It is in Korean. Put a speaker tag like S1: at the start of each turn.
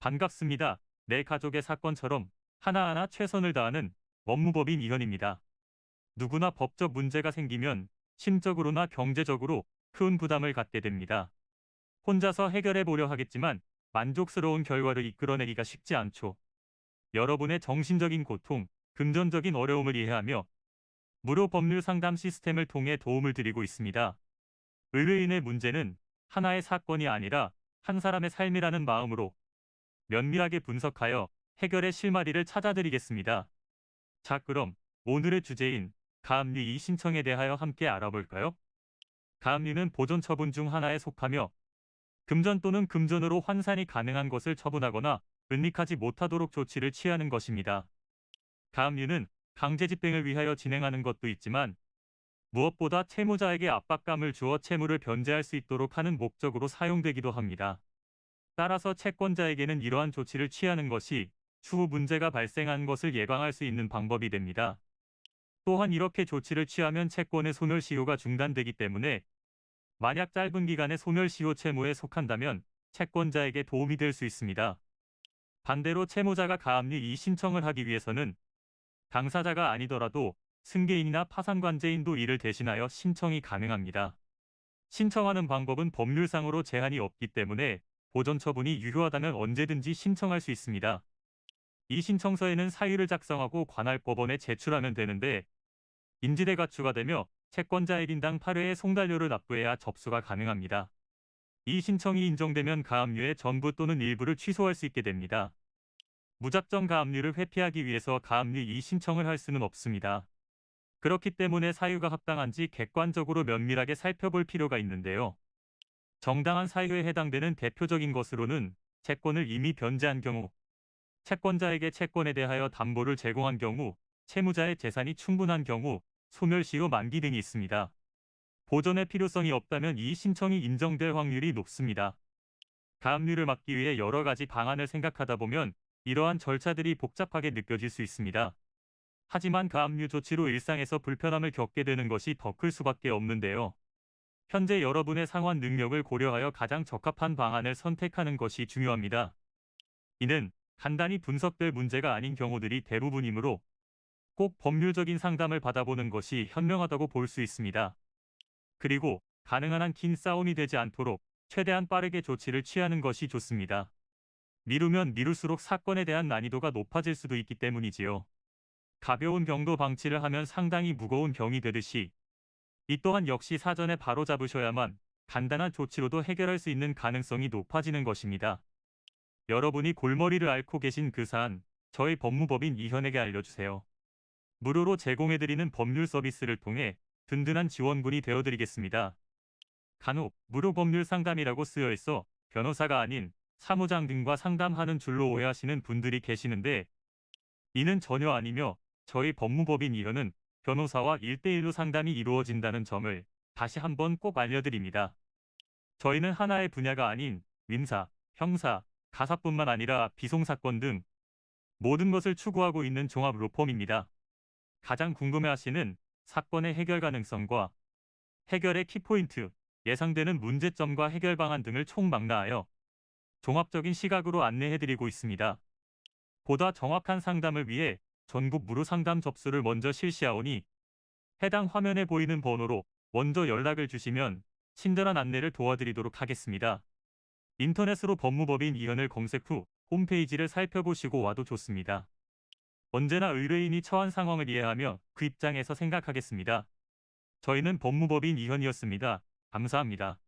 S1: 반갑습니다. 내 가족의 사건처럼 하나하나 최선을 다하는 법무법인 이현입니다. 누구나 법적 문제가 생기면 심적으로나 경제적으로 큰 부담을 갖게 됩니다. 혼자서 해결해 보려 하겠지만 만족스러운 결과를 이끌어내기가 쉽지 않죠. 여러분의 정신적인 고통, 금전적인 어려움을 이해하며 무료 법률 상담 시스템을 통해 도움을 드리고 있습니다. 의뢰인의 문제는 하나의 사건이 아니라 한 사람의 삶이라는 마음으로 면밀하게 분석하여 해결의 실마리를 찾아드리겠습니다. 자, 그럼 오늘의 주제인 가압류 이의신청에 대하여 함께 알아볼까요? 가압류는 보존 처분 중 하나에 속하며 금전 또는 금전으로 환산이 가능한 것을 처분하거나 은닉하지 못하도록 조치를 취하는 것입니다. 가압류는 강제 집행을 위하여 진행하는 것도 있지만 무엇보다 채무자에게 압박감을 주어 채무를 변제할 수 있도록 하는 목적으로 사용되기도 합니다. 따라서 채권자에게는 이러한 조치를 취하는 것이 추후 문제가 발생한 것을 예방할 수 있는 방법이 됩니다. 또한 이렇게 조치를 취하면 채권의 소멸시효가 중단되기 때문에 만약 짧은 기간의 소멸시효 채무에 속한다면 채권자에게 도움이 될 수 있습니다. 반대로 채무자가 가압류 이의 신청을 하기 위해서는 당사자가 아니더라도 승계인이나 파산관제인도 이를 대신하여 신청이 가능합니다. 신청하는 방법은 법률상으로 제한이 없기 때문에 보존 처분이 유효하다면 언제든지 신청할 수 있습니다. 이 신청서에는 사유를 작성하고 관할 법원에 제출하면 되는데 인지대 가추가 되며 채권자 1인당 8회의 송달료를 납부해야 접수가 가능합니다. 이 신청이 인정되면 가압류의 전부 또는 일부를 취소할 수 있게 됩니다. 무작정 가압류를 회피하기 위해서 가압류 이의 신청을 할 수는 없습니다. 그렇기 때문에 사유가 합당한지 객관적으로 면밀하게 살펴볼 필요가 있는데요. 정당한 사유에 해당되는 대표적인 것으로는 채권을 이미 변제한 경우, 채권자에게 채권에 대하여 담보를 제공한 경우, 채무자의 재산이 충분한 경우, 소멸시효 만기 등이 있습니다. 보존의 필요성이 없다면 이의 신청이 인정될 확률이 높습니다. 가압류를 막기 위해 여러 가지 방안을 생각하다 보면 이러한 절차들이 복잡하게 느껴질 수 있습니다. 하지만 가압류 조치로 일상에서 불편함을 겪게 되는 것이 더 클 수밖에 없는데요. 현재 여러분의 상환 능력을 고려하여 가장 적합한 방안을 선택하는 것이 중요합니다. 이는 간단히 분석될 문제가 아닌 경우들이 대부분이므로 꼭 법률적인 상담을 받아보는 것이 현명하다고 볼 수 있습니다. 그리고 가능한 한 긴 싸움이 되지 않도록 최대한 빠르게 조치를 취하는 것이 좋습니다. 미루면 미룰수록 사건에 대한 난이도가 높아질 수도 있기 때문이지요. 가벼운 병도 방치를 하면 상당히 무거운 병이 되듯이 이 또한 역시 사전에 바로 잡으셔야만 간단한 조치로도 해결할 수 있는 가능성이 높아지는 것입니다. 여러분이 골머리를 앓고 계신 그 사안, 저희 법무법인 이현에게 알려주세요. 무료로 제공해드리는 법률 서비스를 통해 든든한 지원군이 되어드리겠습니다. 간혹 무료 법률 상담이라고 쓰여 있어 변호사가 아닌 사무장 등과 상담하는 줄로 오해하시는 분들이 계시는데 이는 전혀 아니며 저희 법무법인 이현은 변호사와 1대1로 상담이 이루어진다는 점을 다시 한번 꼭 알려드립니다. 저희는 하나의 분야가 아닌 민사, 형사, 가사뿐만 아니라 비송사건 등 모든 것을 추구하고 있는 종합 로펌입니다. 가장 궁금해하시는 사건의 해결 가능성과 해결의 키포인트, 예상되는 문제점과 해결 방안 등을 총망라하여 종합적인 시각으로 안내해드리고 있습니다. 보다 정확한 상담을 위해 전국 무료 상담 접수를 먼저 실시하오니 해당 화면에 보이는 번호로 먼저 연락을 주시면 친절한 안내를 도와드리도록 하겠습니다. 인터넷으로 법무법인 이현을 검색 후 홈페이지를 살펴보시고 와도 좋습니다. 언제나 의뢰인이 처한 상황을 이해하며 그 입장에서 생각하겠습니다. 저희는 법무법인 이현이었습니다. 감사합니다.